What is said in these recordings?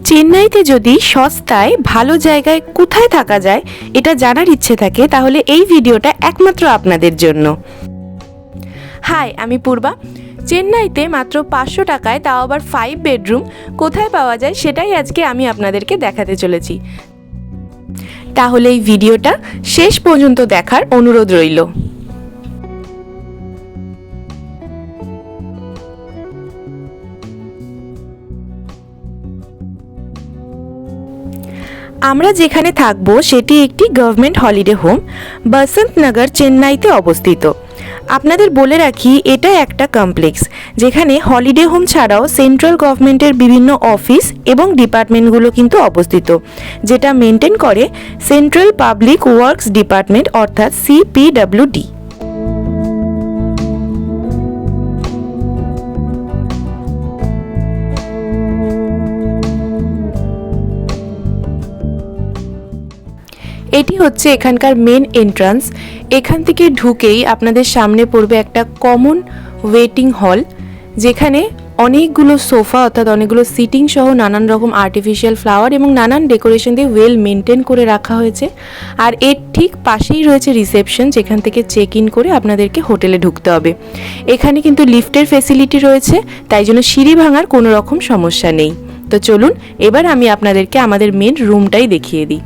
চেন্নাইতে যদি সস্তায় ভালো জায়গায় কোথায় থাকা যায় এটা জানার ইচ্ছে থাকে তাহলে এই ভিডিওটা একমাত্র আপনাদের জন্য। হাই, আমি পূর্বা। চেন্নাইতে মাত্র 500 টাকায়, তাও আবার 5 বেডরুম কোথায় পাওয়া যায় সেটাই আজকে আমি আপনাদেরকে দেখাতে চলেছি। তাহলে এই ভিডিওটা শেষ পর্যন্ত দেখার অনুরোধ রইল। আমরা যেখানে থাকবো সেটি একটি গভর্নমেন্ট হলিডে হোম, বসন্ত নগর, চেন্নাইতে অবস্থিত। আপনাদের বলে রাখি, এটা একটা কমপ্লেক্স যেখানে হলিডে হোম ছাড়াও সেন্ট্রাল গভর্নমেন্টের বিভিন্ন অফিস এবং ডিপার্টমেন্টগুলো কিন্তু অবস্থিত, যেটা মেনটেন করে সেন্ট্রাল পাবলিক ওয়ার্কস ডিপার্টমেন্ট অর্থাৎ CPWD। এটি হচ্ছে এখানকার মেন এন্ট্রান্স। এখান থেকে ঢুকেই আপনাদের সামনে পড়বে একটা কমন ওয়েটিং হল, যেখানে অনেকগুলো সোফা অর্থাৎ অনেকগুলো সিটিং সহ নানান রকম আর্টিফিশিয়াল ফ্লাওয়ার এবং নানান ডেকোরেশন দিয়ে ওয়েল মেনটেন করে রাখা হয়েছে। আর এর ঠিক পাশেই রয়েছে রিসেপশন, যেখান থেকে চেক ইন করে আপনাদেরকে হোটেলে ঢুকতে হবে। এখানে কিন্তু লিফটের ফেসিলিটি রয়েছে, তাই জন্য সিঁড়ি ভাঙার কোনো রকম সমস্যা নেই। তো চলুন এবার আমি আপনাদেরকে আমাদের মেন রুমটাই দেখিয়ে দিই।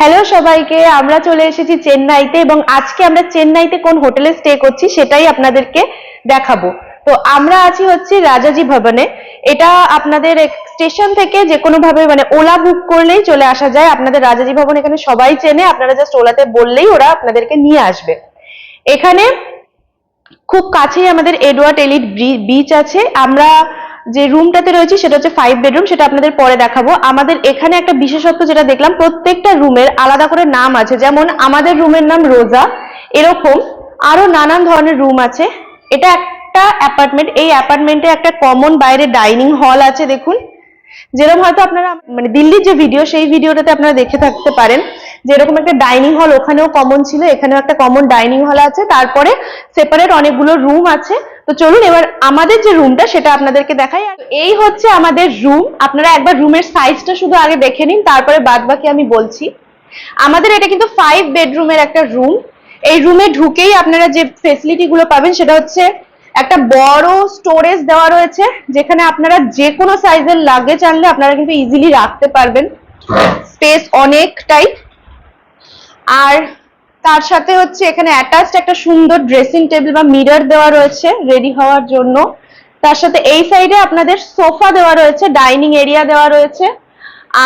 হ্যালো সবাইকে, আমরা চলে এসেছি চেন্নাইতে এবং আজকে আমরা চেন্নাইতে কোন হোটেলে স্টে করছি সেটাই আপনাদেরকে দেখাবো। তো আমরা আছি হচ্ছে রাজাজি ভবনে। এটা আপনাদের স্টেশন থেকে যে কোনো ভাবে ওলা বুক করলেই চলে আসা যায়। আপনাদের রাজাজি ভবন এখানে সবাই চেনে, আপনারা জাস্ট ওলাতে বললেই ওরা আপনাদেরকে নিয়ে আসবে। এখানে খুব কাছেই আমাদের এডওয়ার্ড এলিট বিচ আছে। আমরা যে রুমটাতে রয়েছে সেটা হচ্ছে 5 বেডরুম, সেটা আপনাদের পরে দেখাবো। আমাদের এখানে একটা বিশেষত্ব যেটা দেখলাম, প্রত্যেকটা রুমের আলাদা করে নাম আছে। যেমন আমাদের রুমের নাম রোজা, এরকম আরো নানান ধরনের রুম আছে। এটা একটা অ্যাপার্টমেন্ট, এই অ্যাপার্টমেন্টে একটা কমন বাইরে ডাইনিং হল আছে। দেখুন, যেরকম হয়তো আপনারা দিল্লির যে ভিডিও, সেই ভিডিওটাতে আপনারা দেখে থাকতে পারেন, যেরকম একটা ডাইনিং হল ওখানেও কমন ছিল, এখানেও একটা কমন ডাইনিং হল আছে। তারপরে সেপারেট অনেকগুলো রুম আছে। তো চলুন এবার আমাদের যে রুমটা সেটা আপনাদেরকে দেখাই। এই হচ্ছে আমাদের রুম। আপনারা একবার রুমের সাইজটা শুধু আগে দেখে নিন, তারপরে বাদ বাকি আমি বলছি। আমাদের এটা কিন্তু 5 বেডরুমের একটা রুম। এই রুমে ঢুকেই আপনারা যে ফেসিলিটি গুলো পাবেন সেটা হচ্ছে একটা বড় স্টোরেজ দেওয়া রয়েছে, যেখানে আপনারা যে কোনো সাইজের লাগেজ আনলে আপনারা কিন্তু ইজিলি রাখতে পারবেন। স্পেস অনেকটাই। আর তার সাথে হচ্ছে এখানে অ্যাটাচড একটা সুন্দর ড্রেসিং টেবিল বা মিরর দেওয়া রয়েছে রেডি হওয়ার জন্য। তার সাথে এই সাইডে আপনাদের সোফা দেওয়া রয়েছে, ডাইনিং এরিয়া দেওয়া রয়েছে।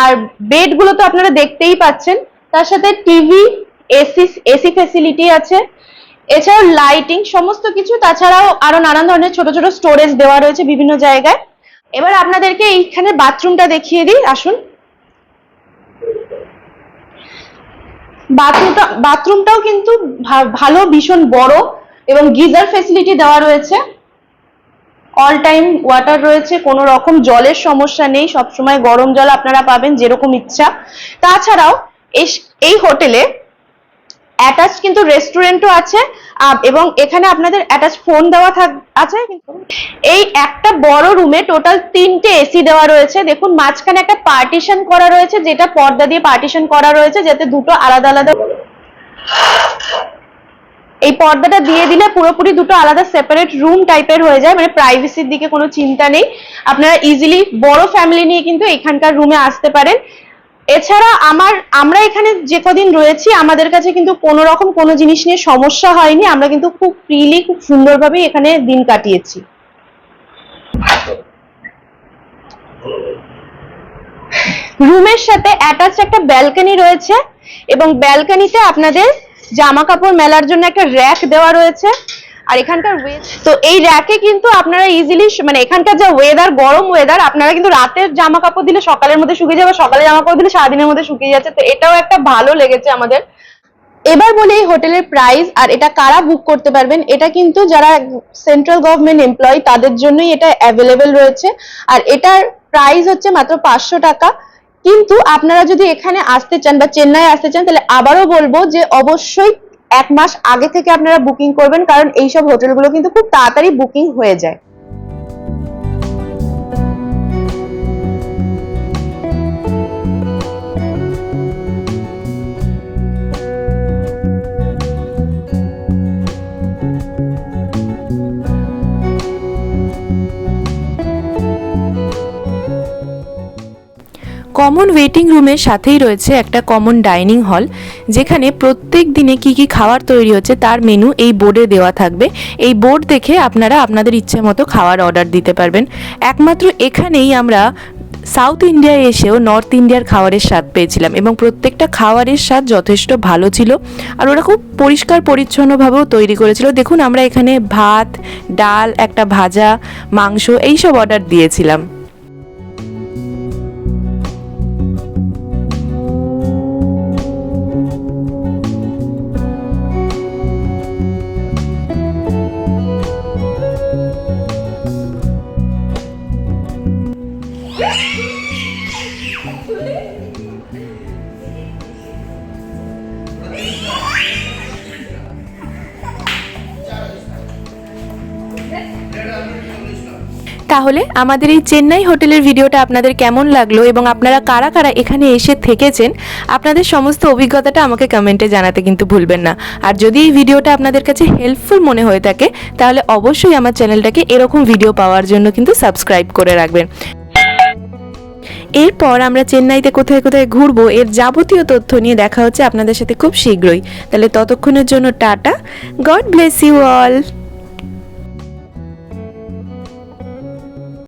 আর বেড গুলো তো আপনারা দেখতেই পাচ্ছেন। তার সাথে টিভি, এসি ফেসিলিটি আছে। এছাড়াও লাইটিং সমস্ত কিছু, তাছাড়াও আরো নানান ধরনের ছোট ছোট স্টোরেজ দেওয়া রয়েছে বিভিন্ন জায়গায়। এবার আপনাদেরকে এইখানে বাথরুমটা দেখিয়ে দিই, আসুন। বাথরুমটাও কিন্তু ভালো, ভীষণ বড় এবং গিজার ফেসিলিটি দেওয়া রয়েছে। অল টাইম ওয়াটার রয়েছে, কোনো রকম জলের সমস্যা নেই, সবসময় গরম জল আপনারা পাবেন যেরকম ইচ্ছা। তাছাড়াও এই হোটেলে অ্যাটাচ কিন্তু রেস্টুরেন্টও আছে এবং এখানে আপনাদের অ্যাটাচ ফোন দেওয়া আছে। এই একটা বড় রুমে টোটাল 3টে এসি দেওয়া রয়েছে। দেখুন মাঝখানে একটা পার্টিশন করা রয়েছে, যেটা পর্দা দিয়ে পার্টিশন করা রয়েছে, যাতে দুটো আলাদা আলাদা, এই পর্দাটা দিয়ে দিলে পুরোপুরি দুটো আলাদা সেপারেট রুম টাইপের হয়ে যায়, প্রাইভেসির দিকে কোনো চিন্তা নেই। আপনারা ইজিলি বড় ফ্যামিলি নিয়ে কিন্তু এখানকার রুমে আসতে পারেন। এছাড়া আমরা এখানে যে কদিন রয়েছি আমাদের কাছে কিন্তু কোনো রকম কোনো জিনিস নিয়ে সমস্যা হয়নি। আমরা কিন্তু খুব ফ্রিলি, খুব সুন্দরভাবে এখানে দিন কাটিয়েছি। রুমের সাথে অ্যাটাচ একটা ব্যালকনি রয়েছে এবং ব্যালকনিতে আপনাদের জামা কাপড় মেলার জন্য একটা র‍্যাক দেওয়া রয়েছে। আর এখানকার তো এই র‍্যাকে কিন্তু আপনারা ইজিলি এখানকার যা ওয়েদার, গরম ওয়েদার, আপনারা কিন্তু রাতের জামা কাপড় দিলে সকালের মধ্যে শুকিয়ে যাবে, সকালে জামা কাপড় দিলে সারাদিনের মধ্যে শুকিয়ে যাচ্ছে। তো এটাও একটা ভালো লেগেছে আমাদের। এবার বলি এই হোটেলের প্রাইস আর এটা কারা বুক করতে পারবেন। এটা কিন্তু যারা সেন্ট্রাল গভর্নমেন্ট এমপ্লয়ি তাদের জন্যই এটা অ্যাভেলেবেল রয়েছে। আর এটার প্রাইস হচ্ছে মাত্র 500 টাকা। কিন্তু আপনারা যদি এখানে আসতে চান বা চেন্নাই আসতে চান, তাহলে আবারও বলবো যে অবশ্যই 1 মাস আগে থেকে আপনারা বুকিং করবেন, কারণ এইসব হোটেলগুলো কিন্তু খুব তাড়াতাড়ি বুকিং হয়ে যায়। কমন ওয়েটিং রুমের সাথেই রয়েছে একটা কমন ডাইনিং হল, যেখানে প্রত্যেক দিনে কি কি খাবার তৈরি হচ্ছে তার মেনু এই বোর্ডে দেওয়া থাকবে। এই বোর্ড দেখে আপনারা আপনাদের ইচ্ছে মতো খাবার অর্ডার দিতে পারবেন। একমাত্র এখানেই আমরা সাউথ ইন্ডিয়ায় এসেও নর্থ ইন্ডিয়ার খাবারের স্বাদ পেয়েছিলাম এবং প্রত্যেকটা খাবারের স্বাদ যথেষ্ট ভালো ছিল। আর ওরা খুব পরিষ্কার পরিচ্ছন্নভাবেও তৈরি করেছিল। দেখুন, আমরা এখানে ভাত, ডাল, একটা ভাজা, মাংস এইসব অর্ডার দিয়েছিলাম। তাহলে আমাদের এই চেন্নাই হোটেলের ভিডিওটা আপনাদের কেমন লাগলো এবং আপনারা কারা কারা এখানে এসে থেকেছেন, আপনাদের সমস্ত অভিজ্ঞতাটা আমাকে কমেন্টে জানাতে কিন্তু ভুলবেন না। আর যদি এই ভিডিওটা আপনাদের কাছে হেল্পফুল মনে হয়ে থাকে, তাহলে অবশ্যই আমার চ্যানেলটাকে এরকম ভিডিও পাওয়ার জন্য কিন্তু সাবস্ক্রাইব করে রাখবেন। এরপর আমরা চেন্নাইতে কোথায় কোথায় ঘুরবো এর যাবতীয় তথ্য নিয়ে দেখা হচ্ছে আপনাদের সাথে খুব শীঘ্রই। তাহলে ততক্ষণের জন্য tata, God bless you all.